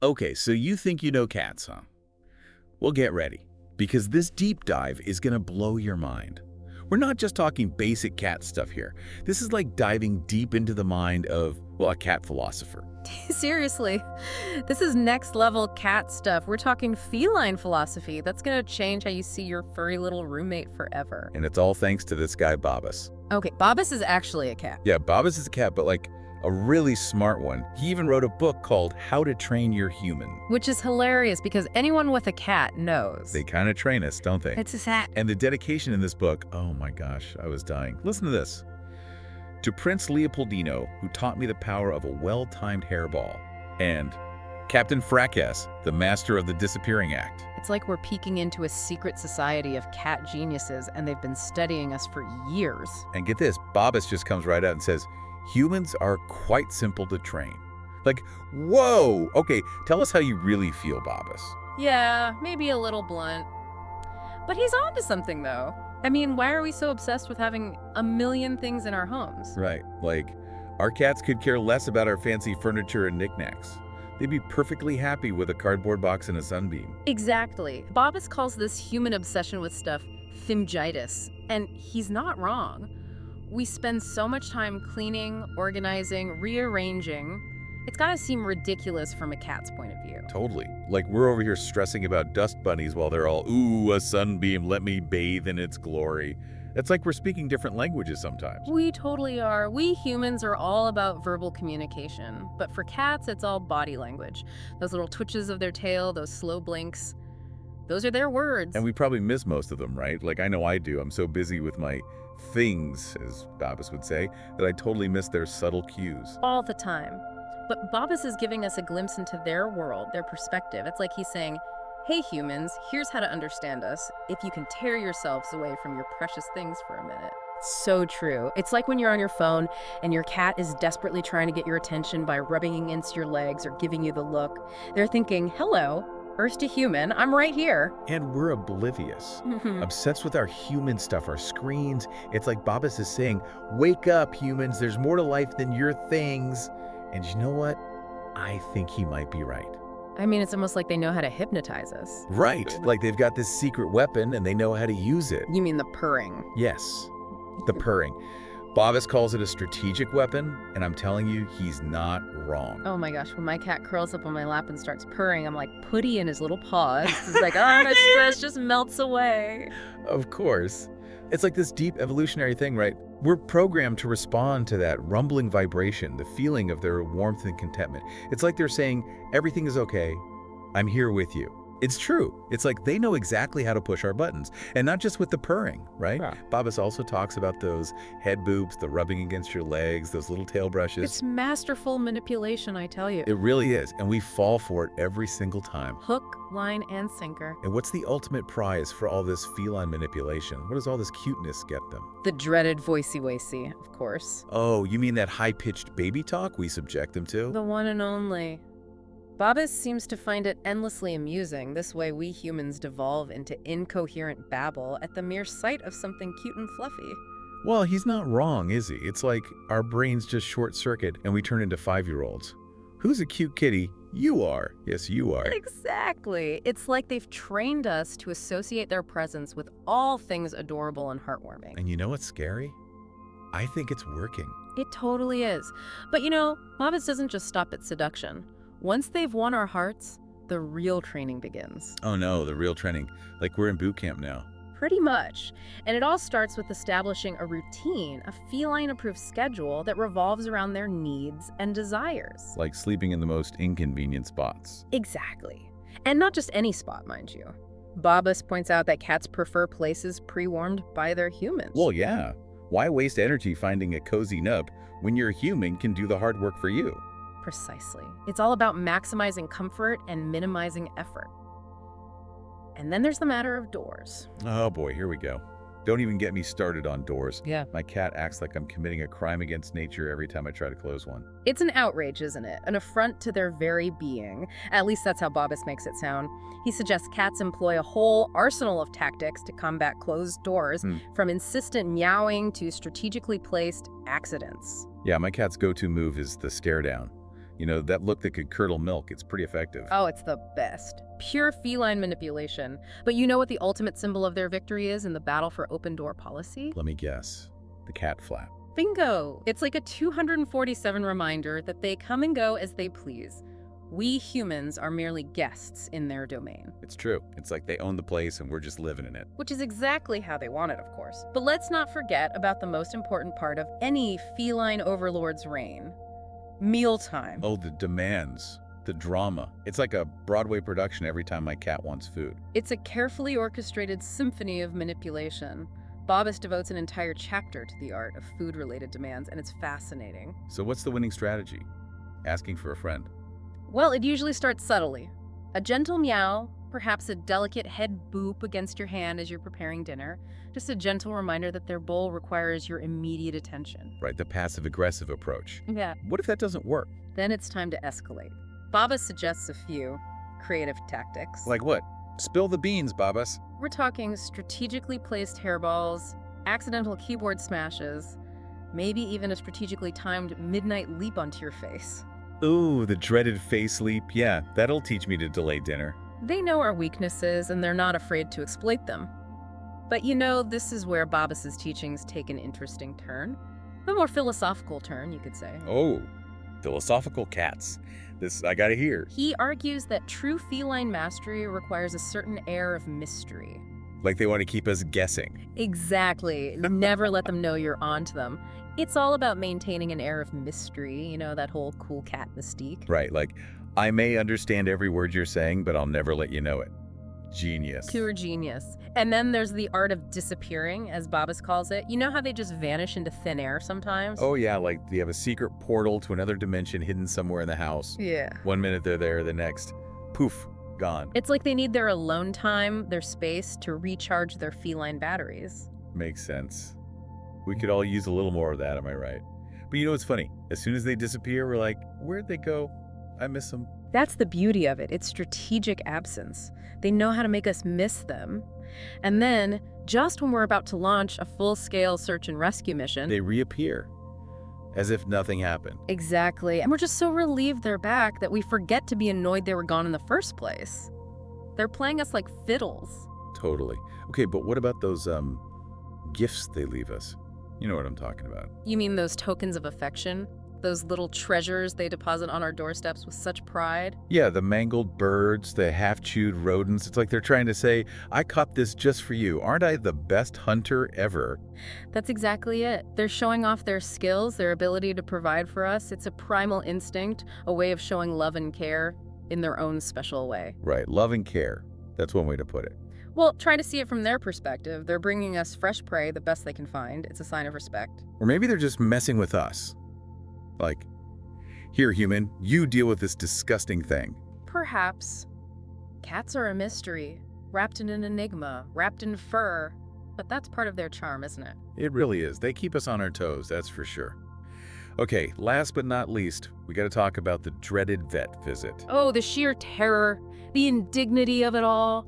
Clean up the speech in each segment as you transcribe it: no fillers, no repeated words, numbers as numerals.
Okay, so you think you know cats, huh? Well, get ready, because this deep dive is gonna blow your mind. We're not just talking basic cat stuff here. This is like diving deep into the mind of, well, a cat philosopher. Seriously, this is next level cat stuff. We're talking feline philosophy. That's gonna change how you see your furry little roommate forever. And it's all thanks to this guy, Bobbus. Okay, Bobbus is actually a cat. Yeah, Bobbus is a cat, but like a really smart one. He even wrote a book called How to Train Your Human. Which is hilarious because anyone with a cat knows. They kind of train us, don't they? It's a cat. And the dedication in this book, oh my gosh, I was dying. Listen to this. To Prince Leopoldino, who taught me the power of a well-timed hairball. And Captain Fracas, the master of the disappearing act. It's like we're peeking into a secret society of cat geniuses and they've been studying us for years. And get this, Bobbus just comes right out and says, humans are quite simple to train. Like, whoa! Okay, tell us how you really feel, Bobbus. Yeah, maybe a little blunt. But he's on to something, though. I mean, why are we so obsessed with having a million things in our homes? Right, like, our cats could care less about our fancy furniture and knickknacks. They'd be perfectly happy with a cardboard box and a sunbeam. Exactly. Bobbus calls this human obsession with stuff phingitis, and he's not wrong. We spend so much time cleaning, organizing, rearranging. It's gotta seem ridiculous from a cat's point of view. Totally. Like, we're over here stressing about dust bunnies while they're all, ooh, a sunbeam, let me bathe in its glory. It's like we're speaking different languages sometimes. We totally are. We humans are all about verbal communication. But for cats, it's all body language. Those little twitches of their tail, those slow blinks, those are their words. And we probably miss most of them, right? Like, I know I do. I'm so busy with my things, as Bobbus would say, that I totally miss their subtle cues. All the time. But Bobbus is giving us a glimpse into their world, their perspective. It's like he's saying, hey humans, here's how to understand us if you can tear yourselves away from your precious things for a minute. So true. It's like when you're on your phone and your cat is desperately trying to get your attention by rubbing against your legs or giving you the look. They're thinking, hello, Earth to human, I'm right here. And we're oblivious, obsessed with our human stuff, our screens. It's like Bobbus is saying, wake up, humans, there's more to life than your things. And you know what? I think he might be right. I mean, it's almost like they know how to hypnotize us. Right, like they've got this secret weapon and they know how to use it. You mean the purring? Yes, the purring. Bobbus calls it a strategic weapon, and I'm telling you, he's not wrong. Oh my gosh, when my cat curls up on my lap and starts purring, I'm like putty in his little paws. It's like, oh, my stress just melts away. Of course. It's like this deep evolutionary thing, right? We're programmed to respond to that rumbling vibration, the feeling of their warmth and contentment. It's like they're saying, everything is okay, I'm here with you. It's true. It's like they know exactly how to push our buttons, and not just with the purring, right? Yeah. Bobbus also talks about those head boops, the rubbing against your legs, those little tail brushes. It's masterful manipulation, I tell you. It really is, and we fall for it every single time. Hook, line, and sinker. And what's the ultimate prize for all this feline manipulation? What does all this cuteness get them? The dreaded voicey-wacy, of course. Oh, you mean that high-pitched baby talk we subject them to? The one and only. Bobbus seems to find it endlessly amusing. This way we humans devolve into incoherent babble at the mere sight of something cute and fluffy. Well, he's not wrong, is he? It's like our brains just short-circuit and we turn into 5-year-olds. Who's a cute kitty? You are. Yes, you are. Exactly. It's like they've trained us to associate their presence with all things adorable and heartwarming. And you know what's scary? I think it's working. It totally is. But you know, Bobbus doesn't just stop at seduction. Once they've won our hearts, the real training begins. Oh no, the real training. Like we're in boot camp now. Pretty much. And it all starts with establishing a routine, a feline-approved schedule that revolves around their needs and desires. Like sleeping in the most inconvenient spots. Exactly. And not just any spot, mind you. Bobbus points out that cats prefer places pre-warmed by their humans. Well, yeah. Why waste energy finding a cozy nub when your human can do the hard work for you? Precisely. It's all about maximizing comfort and minimizing effort. And then there's the matter of doors. Oh boy, here we go. Don't even get me started on doors. Yeah. My cat acts like I'm committing a crime against nature every time I try to close one. It's an outrage, isn't it? An affront to their very being. At least that's how Bobbus makes it sound. He suggests cats employ a whole arsenal of tactics to combat closed doors, from insistent meowing to strategically placed accidents. Yeah, my cat's go-to move is the stare down. You know, that look that could curdle milk. It's pretty effective. Oh, it's the best. Pure feline manipulation. But you know what the ultimate symbol of their victory is in the battle for open-door policy? Let me guess. The cat flap. Bingo! It's like a 247 reminder that they come and go as they please. We humans are merely guests in their domain. It's true. It's like they own the place and we're just living in it. Which is exactly how they want it, of course. But let's not forget about the most important part of any feline overlord's reign. Mealtime. Oh, the demands. The drama. It's like a Broadway production every time my cat wants food. It's a carefully orchestrated symphony of manipulation. Bobbis devotes an entire chapter to the art of food-related demands, and it's fascinating. So what's the winning strategy? Asking for a friend. Well, it usually starts subtly. A gentle meow, perhaps a delicate head boop against your hand as you're preparing dinner. Just a gentle reminder that their bowl requires your immediate attention. Right, the passive-aggressive approach. Yeah. What if that doesn't work? Then it's time to escalate. Bobbis suggests a few creative tactics. Like what? Spill the beans, Bobbis. We're talking strategically placed hairballs, accidental keyboard smashes, maybe even a strategically timed midnight leap onto your face. Ooh, the dreaded face leap. Yeah, that'll teach me to delay dinner. They know our weaknesses and they're not afraid to exploit them. But you know, this is where Bobbis's teachings take an interesting turn. A more philosophical turn, you could say. Oh, philosophical cats. This I gotta hear. He argues that true feline mastery requires a certain air of mystery. Like they want to keep us guessing. Exactly. Never let them know you're onto them. It's all about maintaining an air of mystery, you know, that whole cool cat mystique. Right, like, I may understand every word you're saying, but I'll never let you know it. Genius. Pure genius. And then there's the art of disappearing, as Bobbis calls it. You know how they just vanish into thin air sometimes? Oh yeah, like they have a secret portal to another dimension hidden somewhere in the house. Yeah. 1 minute they're there, the next, poof, gone. It's like they need their alone time, their space, to recharge their feline batteries. Makes sense. We could all use a little more of that, am I right? But you know what's funny? As soon as they disappear, we're like, where'd they go? I miss them. That's the beauty of it. It's strategic absence. They know how to make us miss them. And then, just when we're about to launch a full-scale search and rescue mission, They reappear, as if nothing happened. exactly. And we're just so relieved they're back that we forget to be annoyed they were gone in the first place. They're playing us like fiddles. Totally. Okay, but what about those, gifts they leave us? You know what I'm talking about. You mean those tokens of affection? Those little treasures they deposit on our doorsteps with such pride? Yeah, the mangled birds, the half-chewed rodents. It's like they're trying to say, I caught this just for you. Aren't I the best hunter ever? That's exactly it. They're showing off their skills, their ability to provide for us. It's a primal instinct, a way of showing love and care in their own special way. Right, love and care. That's one way to put it. Well, try to see it from their perspective. They're bringing us fresh prey, the best they can find. It's a sign of respect. Or maybe they're just messing with us. Like, here, human, you deal with this disgusting thing. Perhaps. Cats are a mystery, wrapped in an enigma, wrapped in fur. But that's part of their charm, isn't it? It really is. They keep us on our toes, that's for sure. Okay, last but not least, we got to talk about the dreaded vet visit. Oh, the sheer terror, the indignity of it all.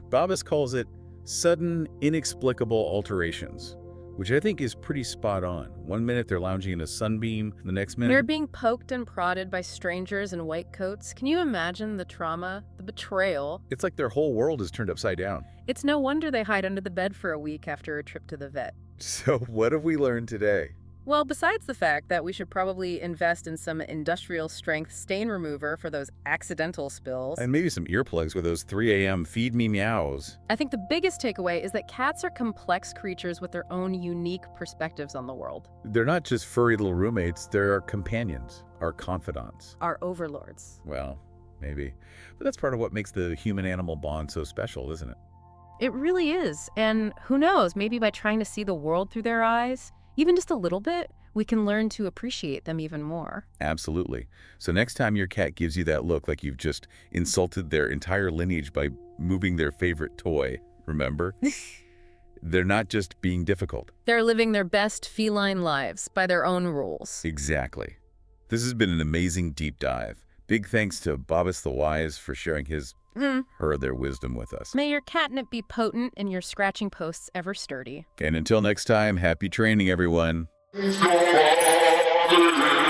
Bobbis calls it sudden, inexplicable alterations, which I think is pretty spot on. 1 minute they're lounging in a sunbeam, the next minute... They're being poked and prodded by strangers in white coats. Can you imagine the trauma, the betrayal? It's like their whole world is turned upside down. It's no wonder they hide under the bed for a week after a trip to the vet. So what have we learned today? Well, besides the fact that we should probably invest in some industrial-strength stain remover for those accidental spills, And maybe some earplugs with those 3 a.m. feed me meows. I think the biggest takeaway is that cats are complex creatures with their own unique perspectives on the world. They're not just furry little roommates, they're our companions, our confidants. Our overlords. Well, maybe. But that's part of what makes the human-animal bond so special, isn't it? It really is. And who knows, maybe by trying to see the world through their eyes, even just a little bit, we can learn to appreciate them even more. Absolutely. So next time your cat gives you that look like you've just insulted their entire lineage by moving their favorite toy, remember? They're not just being difficult. They're living their best feline lives by their own rules. Exactly. This has been an amazing deep dive. Big thanks to Bobbis the Wise for sharing his or their wisdom with us. May your catnip be potent and your scratching posts ever sturdy. And until next time, happy training, everyone. It's your father.